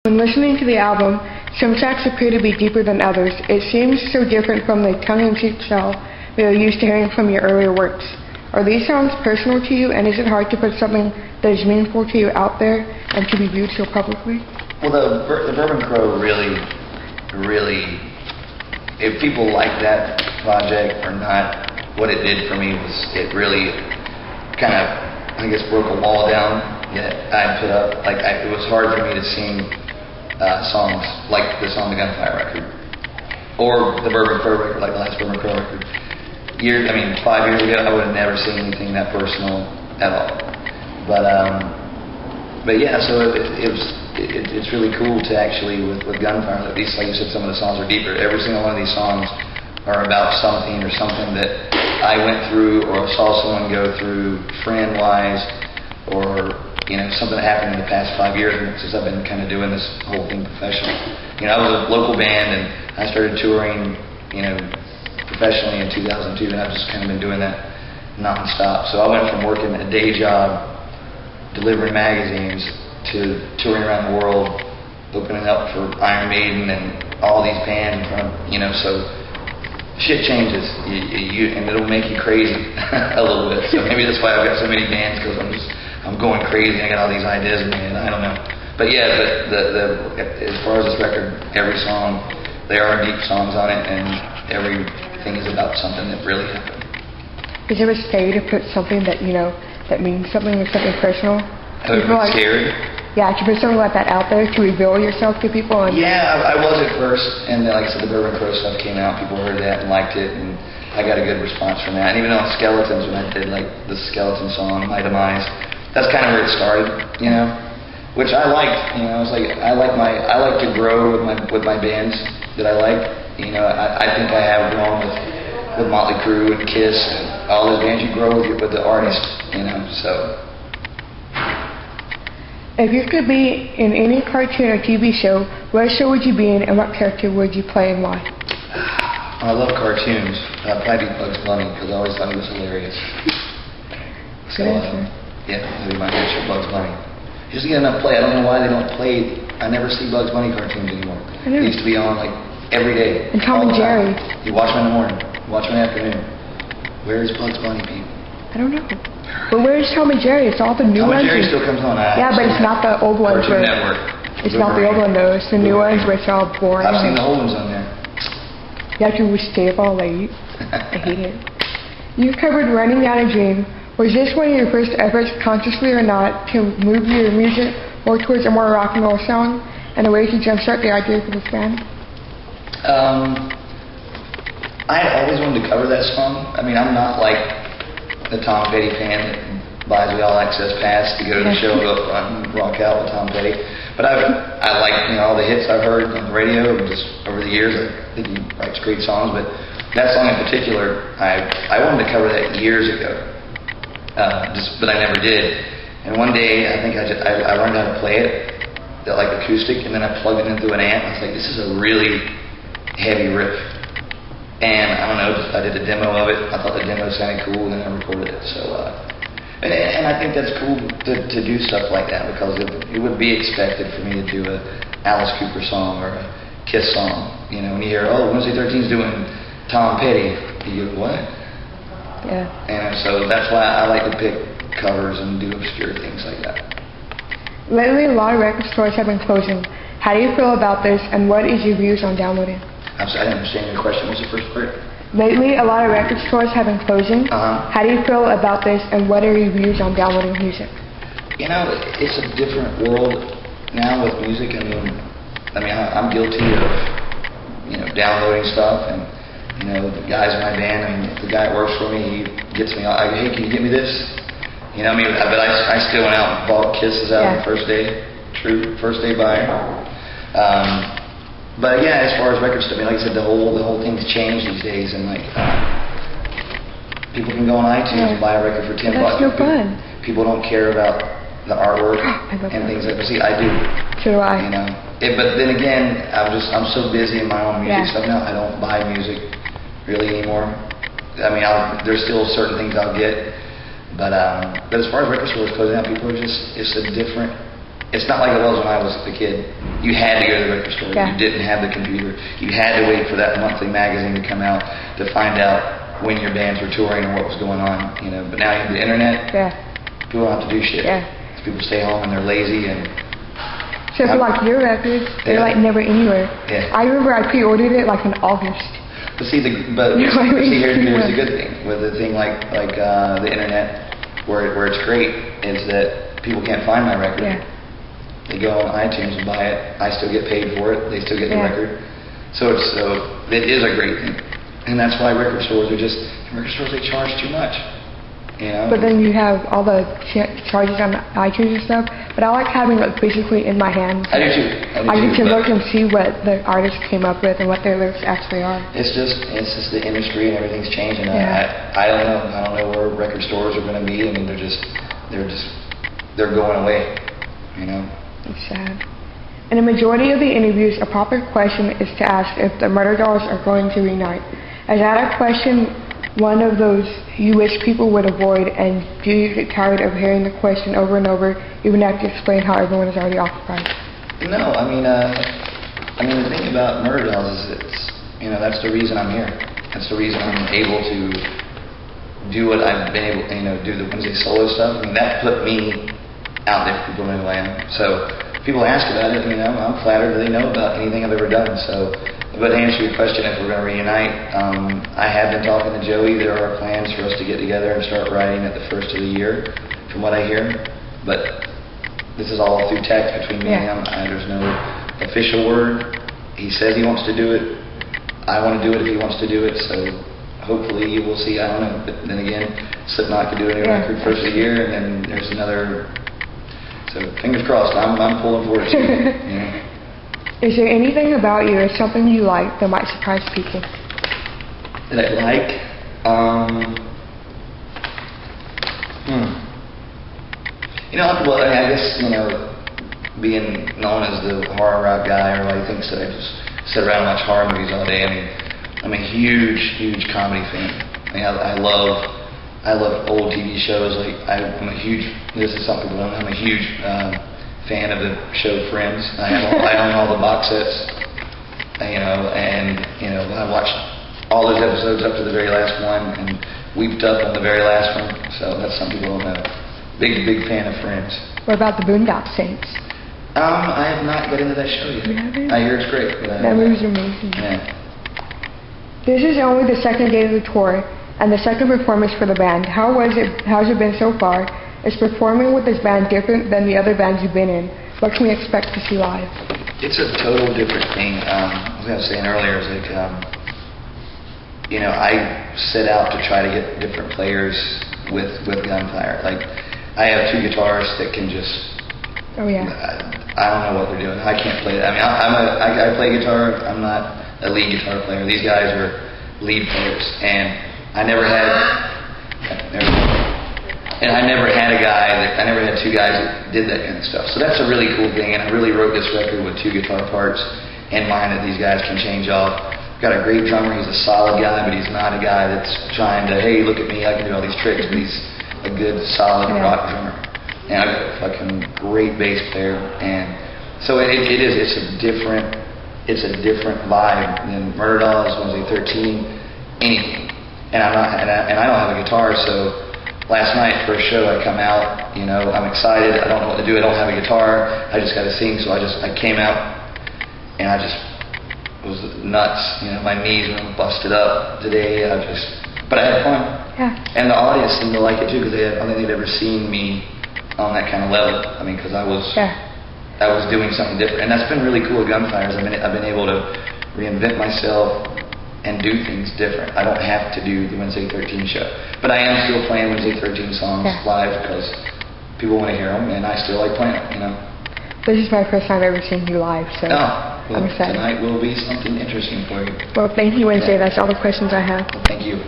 When listening to the album, some tracks appear to be deeper than others. It seems so different from the tongue-in-cheek style we are used to hearing from your earlier works. Are these songs personal to you, and is it hard to put something that is meaningful to you out there and to be viewed so publicly? Well, the Bourbon Crow really, if people like that project or not, what it did for me was it really kind of, I guess, broke a wall down that I put up. It was hard for me to sing songs like this on the Gunfire record or the Bourbon Crow record, like the last Bourbon Crow record. 5 years ago, I would have never seen anything that personal at all. But yeah, so it's really cool to actually with Gunfire. At least, like you said, some of the songs are deeper. Every single one of these songs are about something or something that I went through or saw someone go through, friend-wise, or something that happened in the past 5 years since I've been kind of doing this whole thing professionally. I was a local band and I started touring, professionally in 2002, and I've just kind of been doing that non-stop. So I went from working a day job delivering magazines to touring around the world, opening up for Iron Maiden and all these bands in front of, so shit changes, and it'll make you crazy a little bit. So maybe that's why I've got so many bands, because I'm going crazy. I got all these ideas in my head. I don't know, but yeah, as far as this record, every song, there are deep songs on it, and everything is about something that really happened. Is it scary to put something that that means something, or something personal? Scary? Yeah, to put something like that out there, to reveal yourself to people. Yeah, I was at first, and then, like I said, the Bourbon Crow stuff came out. People heard that and liked it, and I got a good response from that. And even on Skeletons, when I did the Skeleton song, My Demise, that's kind of where it started, which I liked. I like to grow with my bands that I like. I think I have grown with Motley Crue and Kiss and all those bands. You grow with the artist, so. If you could be in any cartoon or TV show, what show would you be in, and what character would you play, and why? I love cartoons. I'd probably be Bugs Bunny, because I always thought he was hilarious. Good answer. Yeah, that'd be my answer, Bugs Bunny. He doesn't get enough play. I don't know why they don't play. I never see Bugs Bunny cartoons anymore. I know. They used to be on every day. And Tom and Jerry. You watch them in the morning, watch them in the afternoon. Where's Bugs Bunny, people? I don't know. But where's Tom and Jerry? It's all the new ones. Tom and Jerry still comes on. Yeah, but it's not the old ones. Cartoon Network. It's not the old one though. It's the new ones where it's all boring. I've seen the old ones on there. You have to stay up all late. I hate it. You've covered Running Down a Dream. Was this one of your first efforts, consciously or not, to move your music more towards a more rock and roll sound and a way to jumpstart the idea for this band? I had always wanted to cover that song. I'm not like the Tom Petty fan that buys the All Access Pass to go to the show, go up front and rock out with Tom Petty. But I like all the hits I've heard on the radio just over the years. I think he writes great songs, but that song in particular, I wanted to cover that years ago, but I never did. And one day, I think I learned how to play it, acoustic, and then I plugged it in through an amp. I was like, this is a really heavy riff. And I don't know, I did a demo of it. I thought the demo sounded cool, and then I recorded it. So, and I think that's cool to do stuff like that, because it would be expected for me to do a Alice Cooper song or a Kiss song. When you hear, Wednesday 13's doing Tom Petty, you go, what? Yeah. And so that's why I like to pick covers and do obscure things like that. Lately, a lot of record stores have been closing. How do you feel about this, and what is your views on downloading? I didn't understand your question. What's the first part? Lately, a lot of record stores have been closing. Uh-huh. How do you feel about this, and what are your views on downloading music? It's a different world now with music. I'm guilty of, downloading stuff, and, the guys in my band, the guy that works for me, he gets me, hey, can you get me this? But I still went out and bought Kisses out the first day, true first day buyer. But yeah, as far as record stuff, like I said, the whole thing's changed these days, and people can go on iTunes and buy a record for $10. That's no fun. People don't care about the artwork and things like that. See, I do. So do I. But then again, I'm so busy in my own music stuff now. I don't buy music really anymore. There's still certain things I'll get, but as far as record stores closing out, people are it's a different it's not like it was when I was a kid. You had to go to the record store. Yeah. You didn't have the computer. You had to wait for that monthly magazine to come out to find out when your bands were touring and what was going on. You know, but now you have the internet. Yeah. People don't have to do shit. Yeah. People stay home and they're lazy and. So for like your records, they're like never anywhere. Yeah. I remember I pre-ordered it like in August. But see, here's the good thing with the thing like the internet, where it's great is that people can't find my record. Yeah. They go on iTunes and buy it. I still get paid for it. They still get the record. So it is a great thing, and that's why record stores they charge too much. You know? But then you have all the charges on iTunes and stuff. But I like having it physically in my hands. I do too. I get to look and see what the artist came up with and what their lyrics actually are. It's just the industry and everything's changing. Yeah. I don't know. I don't know where record stores are going to be. I mean, they're going away. You know. It's sad. In a majority of the interviews, a popular question is to ask if the Murder Dolls are going to reunite. Is that a question, one of those you wish people would avoid, and do you get tired of hearing the question over and over, even after you explain how everyone is already occupied? No, I mean the thing about Murder Dolls is that's the reason I'm here. That's the reason I'm able to do what I've been able to, do the Wednesday solo stuff. I mean, that put me out there for people to know who I am. So people ask about it, I'm flattered that they know about anything I've ever done. So, but to answer your question, if we're going to reunite, I have been talking to Joey. There are plans for us to get together and start writing at the first of the year, from what I hear. But this is all through text between me and him. There's no official word. He says he wants to do it. I want to do it if he wants to do it. So hopefully you will see. I don't know. But then again, Slipknot could do a new record first of the year, and then there's another. So fingers crossed. I'm pulling for it too. Is there anything about you or something you like that might surprise people? That I like? I guess, being known as the horror rock guy, everybody thinks that I just sit around and watch horror movies all day. I mean, I'm a huge comedy fan. I love old TV shows. I'm a huge. This is something people don't know. I'm a huge fan of the show Friends. I own all the box sets. I watched all those episodes up to the very last one, and weeped up on the very last one. So that's something people don't know. Big fan of Friends. What about the Boondock Saints? I have not got into that show yet. You haven't? I hear it's great. That movie's amazing. Yeah. This is only the second day of the tour and the second performance for the band. How's it been so far? Is performing with this band different than the other bands you've been in? What can we expect to see live? It's a total different thing. As I was saying earlier, it's like, I set out to try to get different players with Gunfire. Like, I have two guitarists that can just. Oh yeah. I don't know what they're doing. I can't play it. I mean, I play guitar. I'm not a lead guitar player. These guys are lead players, and I never had two guys that did that kind of stuff. So that's a really cool thing, and I really wrote this record with two guitar parts in mind that these guys can change off. Got a great drummer. He's a solid guy, but he's not a guy that's trying to, hey, look at me, I can do all these tricks. But he's a good, solid rock drummer. And I've got a fucking great bass player, and so it's a different vibe than Murder Dolls, Wednesday 13, anything. And I don't have a guitar, so last night, first show, I come out, I'm excited, I don't know what to do, I don't have a guitar, I just got to sing, so I came out, and I just was nuts, my knees were busted up today, but I had fun. Yeah. And the audience seemed to like it too, because I don't think they'd ever seen me on that kind of level. I mean, because I was doing something different, and that's been really cool at Gunfire. I've been able to reinvent myself and do things different. I don't have to do the Wednesday 13 show, but I am still playing Wednesday 13 songs live because people want to hear them, and I still like playing them. This is my first time ever seeing you live, so I'm excited. Tonight will be something interesting for you. Well, thank you, Wednesday. That's all the questions I have. Thank you.